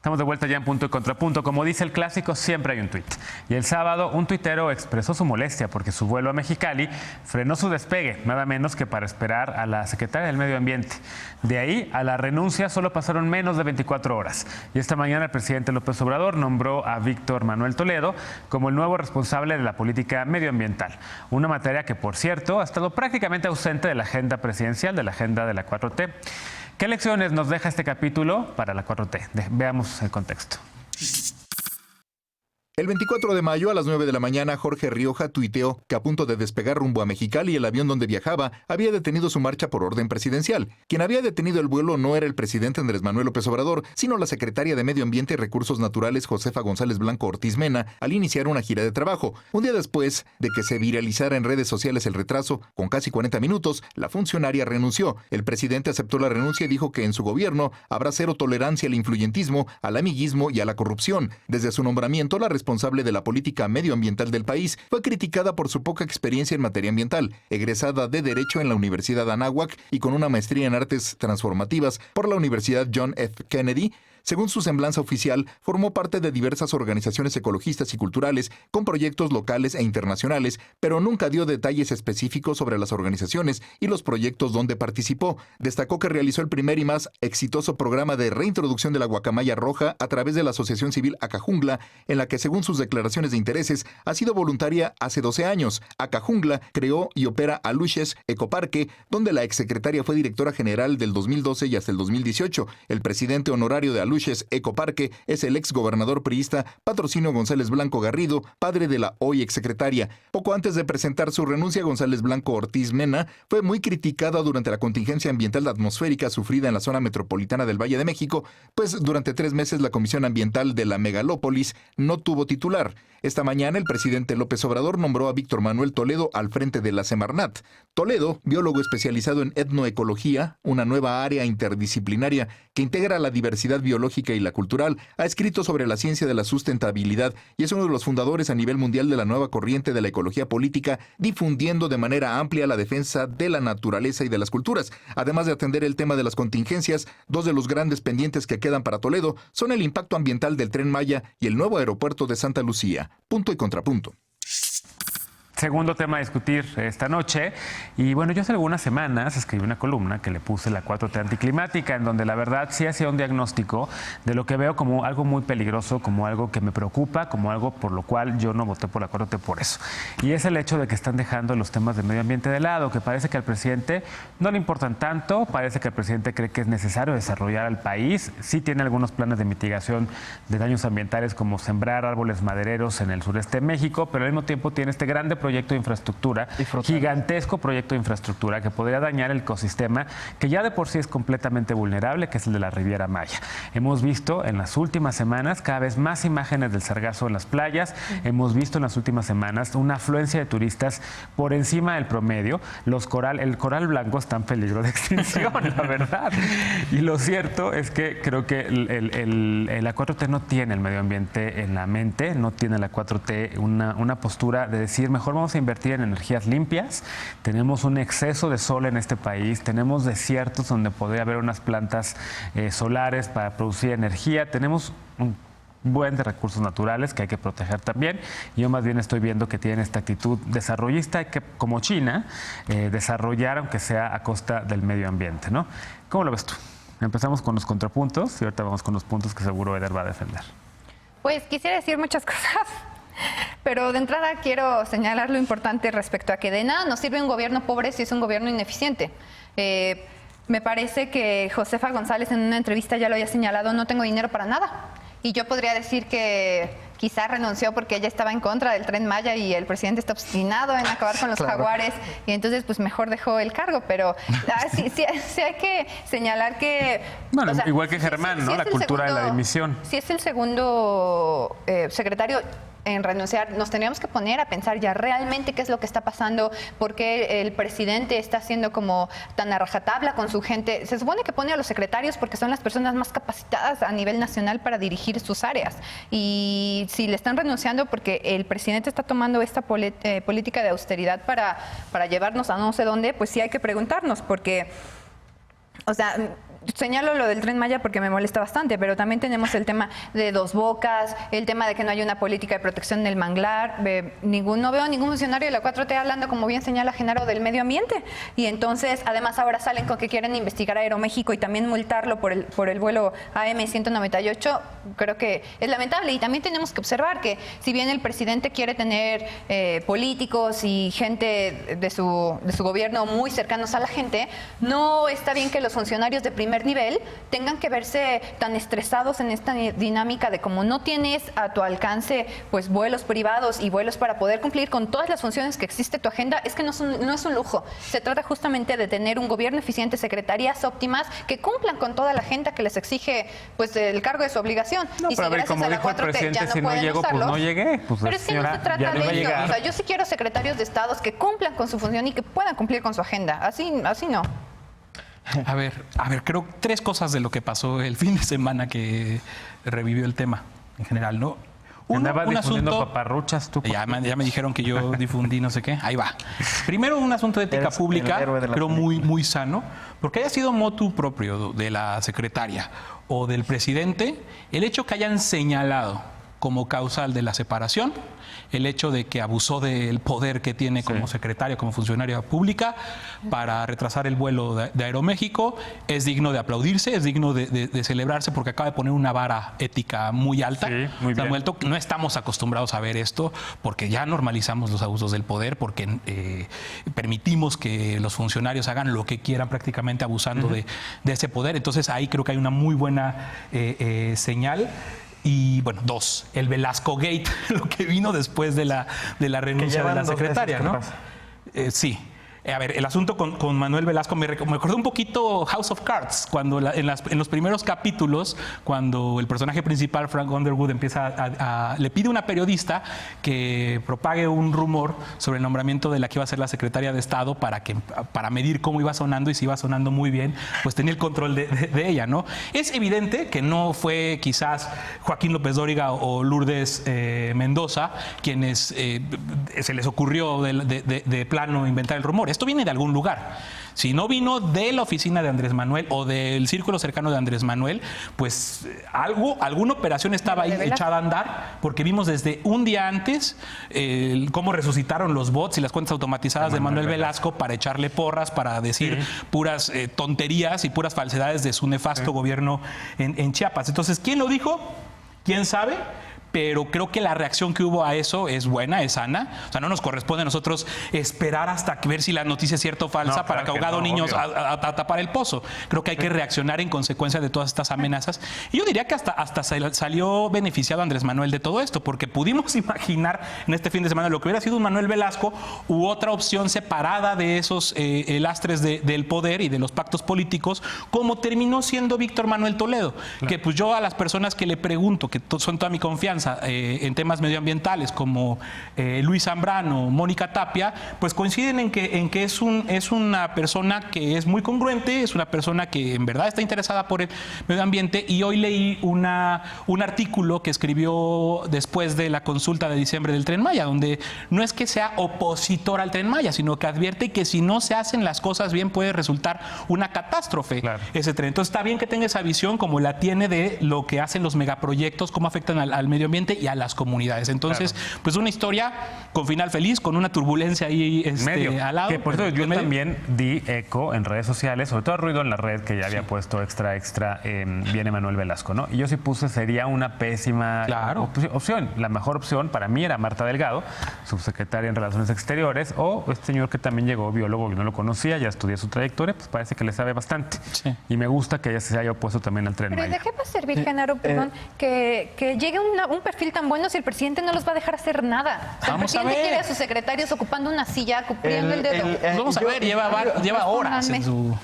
Estamos de vuelta ya en Punto y Contrapunto. Como dice el clásico, siempre hay un tuit. Y el sábado, un tuitero expresó su molestia porque su vuelo a Mexicali frenó su despegue, nada menos que para esperar a la secretaria del Medio Ambiente. De ahí a la renuncia solo pasaron menos de 24 horas. Y esta mañana el presidente López Obrador nombró a Víctor Manuel Toledo como el nuevo responsable de la política medioambiental. Una materia que, por cierto, ha estado prácticamente ausente de la agenda presidencial, de la agenda de la 4T. ¿Qué lecciones nos deja este capítulo para la 4T? Veamos el contexto. El 24 de mayo a las 9 de la mañana, Jorge Rioja tuiteó que a punto de despegar rumbo a Mexicali, el avión donde viajaba había detenido su marcha por orden presidencial. Quien había detenido el vuelo no era el presidente Andrés Manuel López Obrador, sino la secretaria de Medio Ambiente y Recursos Naturales, Josefa González Blanco Ortiz Mena, al iniciar una gira de trabajo. Un día después de que se viralizara en redes sociales el retraso, con casi 40 minutos, la funcionaria renunció. El presidente aceptó la renuncia y dijo que en su gobierno habrá cero tolerancia al influyentismo, al amiguismo y a la corrupción. Desde su nombramiento, la responsable de la política medioambiental del país, fue criticada por su poca experiencia en materia ambiental. Egresada de Derecho en la Universidad Anáhuac y con una maestría en Artes Transformativas por la Universidad John F. Kennedy, según su semblanza oficial, formó parte de diversas organizaciones ecologistas y culturales con proyectos locales e internacionales, pero nunca dio detalles específicos sobre las organizaciones y los proyectos donde participó. Destacó que realizó el primer y más exitoso programa de reintroducción de la guacamaya roja a través de la asociación civil Acajungla, en la que, según sus declaraciones de intereses, ha sido voluntaria hace 12 años. Acajungla creó y opera Aluches Ecoparque, donde la exsecretaria fue directora general del 2012 y hasta el 2018. El presidente honorario de Aluches Ecoparque es el exgobernador priista Patrocinio González Blanco Garrido, padre de la hoy exsecretaria. Poco antes de presentar su renuncia, González Blanco Ortiz Mena fue muy criticada durante la contingencia ambiental atmosférica sufrida en la zona metropolitana del Valle de México, pues durante 3 meses la Comisión Ambiental de la megalópolis no tuvo titular. Esta mañana el presidente López Obrador nombró a Víctor Manuel Toledo al frente de la Semarnat. Toledo, biólogo especializado en etnoecología, una nueva área interdisciplinaria que integra la diversidad biológica y la cultural, ha escrito sobre la ciencia de la sustentabilidad y es uno de los fundadores a nivel mundial de la nueva corriente de la ecología política, difundiendo de manera amplia la defensa de la naturaleza y de las culturas. Además de atender el tema de las contingencias, 2 de los grandes pendientes que quedan para Toledo son el impacto ambiental del Tren Maya y el nuevo aeropuerto de Santa Lucía. Punto y contrapunto. Segundo tema a discutir esta noche. Y bueno, yo hace algunas semanas escribí una columna que le puse la 4T anticlimática, en donde la verdad sí hacía un diagnóstico de lo que veo como algo muy peligroso, como algo que me preocupa, como algo por lo cual yo no voté por la 4T por eso. Y es el hecho de que están dejando los temas de medio ambiente de lado, que parece que al presidente no le importan tanto, parece que el presidente cree que es necesario desarrollar al país. Sí tiene algunos planes de mitigación de daños ambientales, como sembrar árboles madereros en el sureste de México, pero al mismo tiempo tiene este grande proyecto de infraestructura, gigantesco proyecto de infraestructura que podría dañar el ecosistema que ya de por sí es completamente vulnerable, que es el de la Riviera Maya. Hemos visto en las últimas semanas cada vez más imágenes del sargazo en las playas, hemos visto en las últimas semanas una afluencia de turistas por encima del promedio. El coral blanco está en peligro de extinción, la verdad. Y lo cierto es que creo que la 4T no tiene el medio ambiente en la mente, no tiene la 4T una postura de decir mejor vamos a invertir en energías limpias. Tenemos un exceso de sol en este país, tenemos desiertos donde podría haber unas plantas solares para producir energía, tenemos un buen de recursos naturales que hay que proteger también. Yo más bien estoy viendo que tienen esta actitud desarrollista que, como China, desarrollar aunque sea a costa del medio ambiente, ¿no? ¿Cómo lo ves tú? Empezamos con los contrapuntos y ahorita vamos con los puntos que seguro Eder va a defender. Pues quisiera decir muchas cosas, pero de entrada quiero señalar lo importante respecto a que de nada nos sirve un gobierno pobre si es un gobierno ineficiente. Me parece que Josefa González en una entrevista ya lo había señalado, no tengo dinero para nada. Y yo podría decir que quizá renunció porque ella estaba en contra del Tren Maya y el presidente está obstinado en acabar con los jaguares y entonces pues mejor dejó el cargo, pero sí hay que señalar que... Bueno, o sea, igual que Germán, ¿no? La cultura de la dimisión. Si es el segundo secretario en renunciar, nos tendríamos que poner a pensar ya realmente qué es lo que está pasando, por qué el presidente está haciendo como tan a rajatabla con su gente. Se supone que pone a los secretarios porque son las personas más capacitadas a nivel nacional para dirigir sus áreas. Y si le están renunciando porque el presidente está tomando esta política de austeridad para llevarnos a no sé dónde, pues sí hay que preguntarnos, porque, o sea, señalo lo del Tren Maya porque me molesta bastante, pero también tenemos el tema de Dos Bocas, el tema de que no hay una política de protección del manglar. No veo ningún funcionario de la 4T hablando, como bien señala Genaro, del medio ambiente. Y entonces, además, ahora salen con que quieren investigar a Aeroméxico y también multarlo por el vuelo AM-198. Creo que es lamentable. Y también tenemos que observar que, si bien el presidente quiere tener políticos y gente de su gobierno muy cercanos a la gente, no está bien que los funcionarios de primer nivel tengan que verse tan estresados en esta dinámica de como no tienes a tu alcance pues vuelos privados y vuelos para poder cumplir con todas las funciones que existe tu agenda. Es que no es un lujo. Se trata justamente de tener un gobierno eficiente, secretarías óptimas que cumplan con toda la agenda que les exige pues el cargo de su obligación. No, y pero si a ver, como dijo el presidente, si no llego, pues no llegué. Pues, pero es que no se trata de eso. O sea, yo sí quiero secretarios de estados que cumplan con su función y que puedan cumplir con su agenda. Así no. A ver, creo 3 cosas de lo que pasó el fin de semana que revivió el tema en general, ¿no? Andaba difundiendo paparruchas tú. Ya me dijeron que yo difundí no sé qué. Ahí va. Primero, un asunto de ética pública, pero muy sano, porque haya sido motu propio de la secretaria o del presidente, el hecho que hayan señalado como causal de la separación el hecho de que abusó del poder que tiene como secretaria, como funcionaria pública para retrasar el vuelo de Aeroméxico. Es digno de aplaudirse, es digno de celebrarse porque acaba de poner una vara ética muy alta. Sí, muy bien. No estamos acostumbrados a ver esto porque ya normalizamos los abusos del poder, porque permitimos que los funcionarios hagan lo que quieran prácticamente abusando de ese poder. Entonces ahí creo que hay una muy buena señal. Y bueno, 2, el Velasco Gate, lo que vino después de la renuncia de la secretaria, ¿no? Sí. A ver, el asunto con Manuel Velasco me recordó un poquito House of Cards, cuando en los primeros capítulos, cuando el personaje principal, Frank Underwood, le pide a una periodista que propague un rumor sobre el nombramiento de la que iba a ser la secretaria de Estado para medir cómo iba sonando, y si iba sonando muy bien, pues tenía el control de ella, ¿no? Es evidente que no fue quizás Joaquín López Dóriga o Lourdes Mendoza quienes se les ocurrió de plano inventar el rumor. Esto viene de algún lugar. Si no vino de la oficina de Andrés Manuel o del círculo cercano de Andrés Manuel, pues alguna operación estaba ahí echada a andar, porque vimos desde un día antes cómo resucitaron los bots y las cuentas automatizadas de Manuel Velasco para echarle porras, para decir puras tonterías y puras falsedades de su nefasto gobierno en Chiapas. Entonces, ¿quién lo dijo? ¿Quién sabe? Pero creo que la reacción que hubo a eso es buena, es sana. O sea, no nos corresponde a nosotros esperar hasta ver si la noticia es cierta o falsa para que ahogado niños a tapar el pozo. Creo que hay que reaccionar en consecuencia de todas estas amenazas. Y yo diría que hasta salió beneficiado Andrés Manuel de todo esto, porque pudimos imaginar en este fin de semana lo que hubiera sido un Manuel Velasco u otra opción separada de esos lastres del poder y de los pactos políticos, como terminó siendo Víctor Manuel Toledo. Claro. Que pues yo a las personas que le pregunto, que son toda mi confianza, en temas medioambientales, como Luis Zambrano, Mónica Tapia, pues coinciden en que es una persona que es muy congruente, es una persona que en verdad está interesada por el medio ambiente. Y hoy leí un artículo que escribió después de la consulta de diciembre del Tren Maya, donde no es que sea opositor al Tren Maya, sino que advierte que si no se hacen las cosas bien puede resultar una catástrofe ese tren. Entonces está bien que tenga esa visión como la tiene de lo que hacen los megaproyectos, cómo afectan al medio ambiente y a las comunidades. Entonces, pues una historia con final feliz, con una turbulencia ahí al lado. Que por eso yo también di eco en redes sociales, sobre todo ruido en la red que ya había puesto extra, viene Manuel Velasco, ¿no? Y yo sí puse, sería una pésima opción. La mejor opción para mí era Marta Delgado, subsecretaria en Relaciones Exteriores, o este señor que también llegó, biólogo, yo no lo conocía, ya estudié su trayectoria, pues parece que le sabe bastante. Sí. Y me gusta que ella se haya opuesto también al Tren Maya. ¿Pero de qué va a servir, Genaro, que llegue un perfil tan bueno si el presidente no los va a dejar hacer nada? O sea, el presidente quiere a sus secretarios ocupando una silla, cumpliendo el dedo. Vamos a ver, lleva horas en su...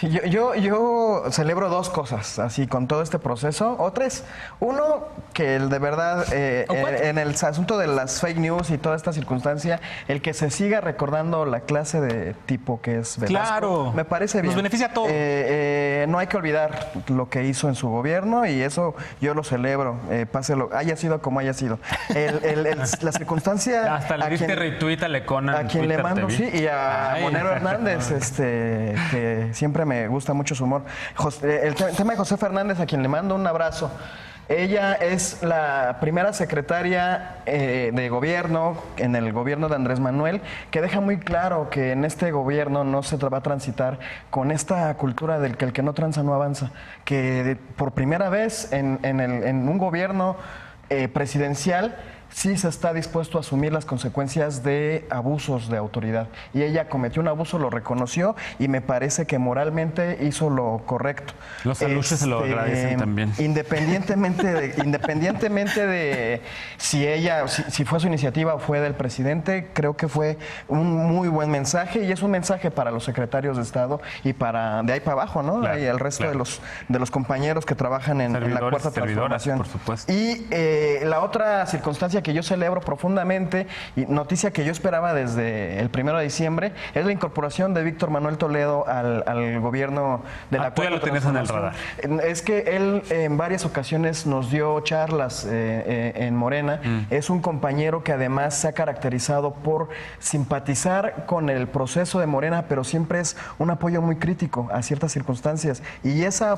Yo celebro 2 cosas, así, con todo este proceso, o 3. Uno, que de verdad, en el asunto de las fake news y toda esta circunstancia, el que se siga recordando la clase de tipo que es Velasco, me parece bien. Nos beneficia a todos. No hay que olvidar lo que hizo en su gobierno, y eso yo lo celebro, páselo, haya sido como haya sido. La circunstancia... Hasta le diste retweet a Lecona. A quien le mando, sí, y a Monero Hernández, que siempre siempre me gusta mucho su humor. El tema de José Fernández, a quien le mando un abrazo. Ella es la primera secretaria de gobierno en el gobierno de Andrés Manuel, que deja muy claro que en este gobierno no se va a transitar con esta cultura del que el que no tranza no avanza, que por primera vez en un gobierno presidencial sí se está dispuesto a asumir las consecuencias de abusos de autoridad. Y ella cometió un abuso, lo reconoció y me parece que moralmente hizo lo correcto. Los aluches se lo agradecen también. Independientemente de si fue su iniciativa o fue del presidente, creo que fue un muy buen mensaje y es un mensaje para los secretarios de Estado y de ahí para abajo, ¿no? Claro, y el resto de los compañeros que trabajan en la Cuarta Transformación. Por supuesto. Y la otra circunstancia que yo celebro profundamente y noticia que yo esperaba desde el 1 de diciembre es la incorporación de Víctor Manuel Toledo al gobierno de la Tú ya lo tenías en el radar. Es que él en varias ocasiones nos dio charlas en Morena. Es un compañero que además se ha caracterizado por simpatizar con el proceso de Morena, pero siempre es un apoyo muy crítico a ciertas circunstancias. Y esa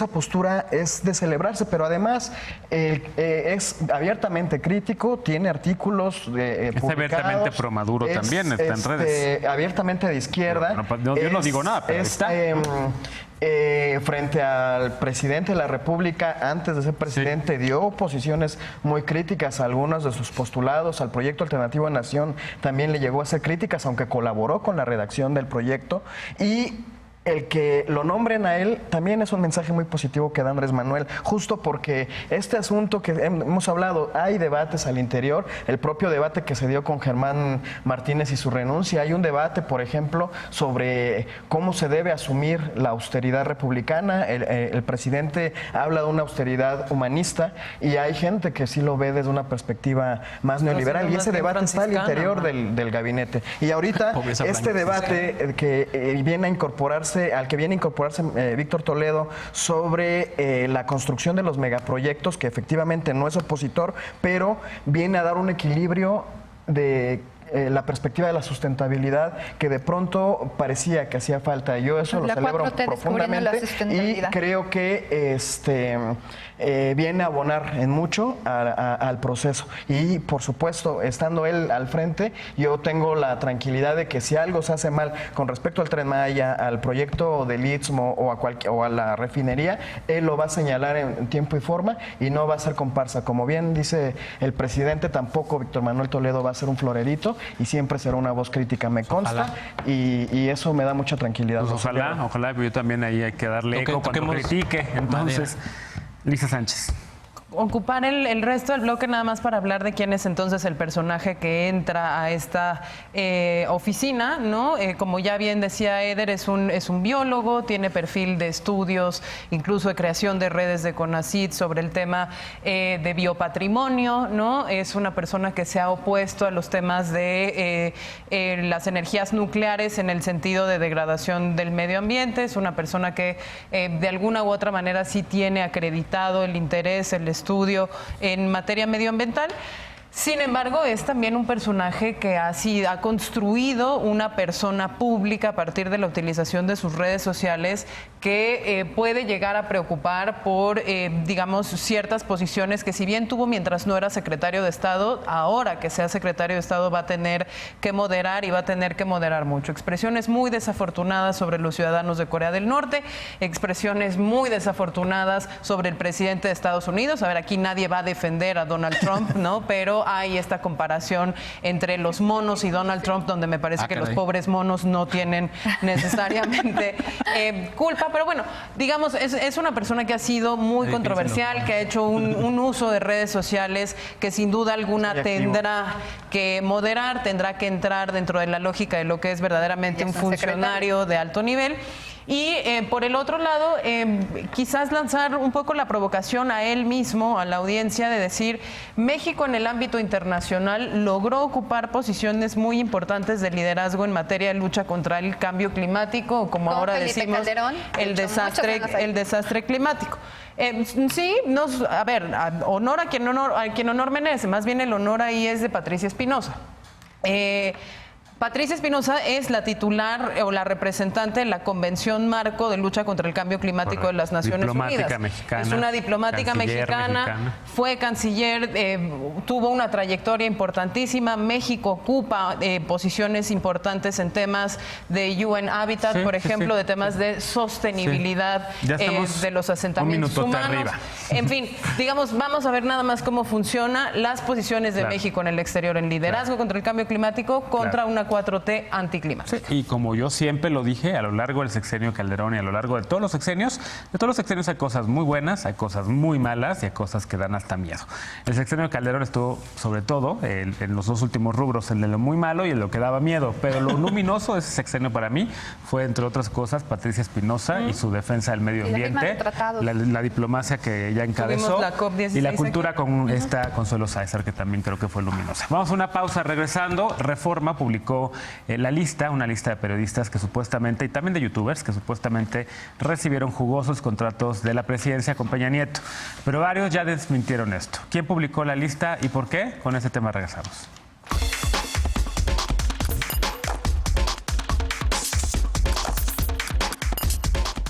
postura es de celebrarse, pero además es abiertamente crítico, tiene artículos publicados. Es abiertamente pro Maduro también, está en redes. Abiertamente de izquierda. Yo no digo nada, pero está. Frente al presidente de la República, antes de ser presidente, dio posiciones muy críticas a algunos de sus postulados, al proyecto Alternativo de Nación también le llegó a hacer críticas, aunque colaboró con la redacción del proyecto. Y el que lo nombren a él también es un mensaje muy positivo que da Andrés Manuel, justo porque este asunto que hemos hablado, hay debates al interior, el propio debate que se dio con Germán Martínez y su renuncia, hay un debate, por ejemplo, sobre cómo se debe asumir la austeridad republicana, el presidente habla de una austeridad humanista y hay gente que sí lo ve desde una perspectiva más neoliberal y ese debate está al interior del gabinete. Y ahorita este debate que viene a incorporarse al que viene a incorporarse Víctor Toledo sobre la construcción de los megaproyectos, que efectivamente no es opositor, pero viene a dar un equilibrio de la perspectiva de la sustentabilidad que de pronto parecía que hacía falta. Yo eso lo celebro profundamente y creo que viene a abonar en mucho al proceso. Y por supuesto, estando él al frente, yo tengo la tranquilidad de que si algo se hace mal con respecto al Tren Maya, al proyecto del Istmo o a la refinería, él lo va a señalar en tiempo y forma y no va a ser comparsa. Como bien dice el presidente, tampoco Víctor Manuel Toledo va a ser un florerito y siempre será una voz crítica, me consta, y eso me da mucha tranquilidad. Pues ojalá, pero yo también ahí hay que darle eco cuando critique. Entonces, Lisa Sánchez. Ocupar el resto del bloque nada más para hablar de quién es entonces el personaje que entra a esta oficina, ¿no? Como ya bien decía Eder, es un biólogo, tiene perfil de estudios, incluso de creación de redes de CONACYT sobre el tema de biopatrimonio, ¿no? Es una persona que se ha opuesto a los temas de las energías nucleares en el sentido de degradación del medio ambiente, es una persona que de alguna u otra manera sí tiene acreditado el interés, el estudio en materia medioambiental. Sin embargo, es también un personaje que ha construido una persona pública a partir de la utilización de sus redes sociales que puede llegar a preocupar por, digamos, ciertas posiciones que si bien tuvo mientras no era secretario de Estado, ahora que sea secretario de Estado va a tener que moderar y va a tener que moderar mucho. Expresiones muy desafortunadas sobre los ciudadanos de Corea del Norte, expresiones muy desafortunadas sobre el presidente de Estados Unidos. A ver, aquí nadie va a defender a Donald Trump, ¿no? Pero hay esta comparación entre los monos y Donald Trump, donde me parece que los pobres monos no tienen necesariamente culpa. Pero bueno, digamos, es una persona que ha sido muy controversial, que ha hecho un uso de redes sociales que sin duda alguna tendrá que moderar, tendrá que entrar dentro de la lógica de lo que es verdaderamente un funcionario de alto nivel. Y por el otro lado, quizás lanzar un poco la provocación a él mismo, a la audiencia, de decir, México en el ámbito internacional logró ocupar posiciones muy importantes de liderazgo en materia de lucha contra el cambio climático, o como ahora Felipe decimos, Calderón, el desastre climático. Sí, a ver, honor a quien honor merece, más bien el honor ahí es de Patricia Espinosa. Patricia Espinosa es la titular o la representante de la Convención Marco de Lucha contra el Cambio Climático de las Naciones Diplomática Unidas. mexicana, Es una diplomática mexicana, fue canciller, tuvo una trayectoria importantísima. México ocupa posiciones importantes en temas de UN Habitat, por ejemplo, de temas de sostenibilidad de los asentamientos humanos. Arriba. En fin, digamos, vamos a ver nada más cómo funciona las posiciones de México en el exterior, en liderazgo contra el cambio climático, contra una 4T anticlimática. Sí, y como yo siempre lo dije, a lo largo del sexenio Calderón y a lo largo de todos los sexenios hay cosas muy buenas, hay cosas muy malas y hay cosas que dan hasta miedo. El sexenio Calderón estuvo, sobre todo, en los dos últimos rubros, el de lo muy malo y el de lo que daba miedo, pero lo luminoso de ese sexenio para mí fue, entre otras cosas, Patricia Espinosa y su defensa del medio ambiente, la diplomacia que ella encabezó la COP16 y la cultura con esta Consuelo Sáezar, que también creo que fue luminosa. Vamos a una pausa, regresando. Reforma publicó una lista de periodistas que supuestamente, y también de youtubers, que supuestamente recibieron jugosos contratos de la presidencia con Peña Nieto. Pero varios ya desmintieron esto. ¿Quién publicó la lista y por qué? Con ese tema regresamos.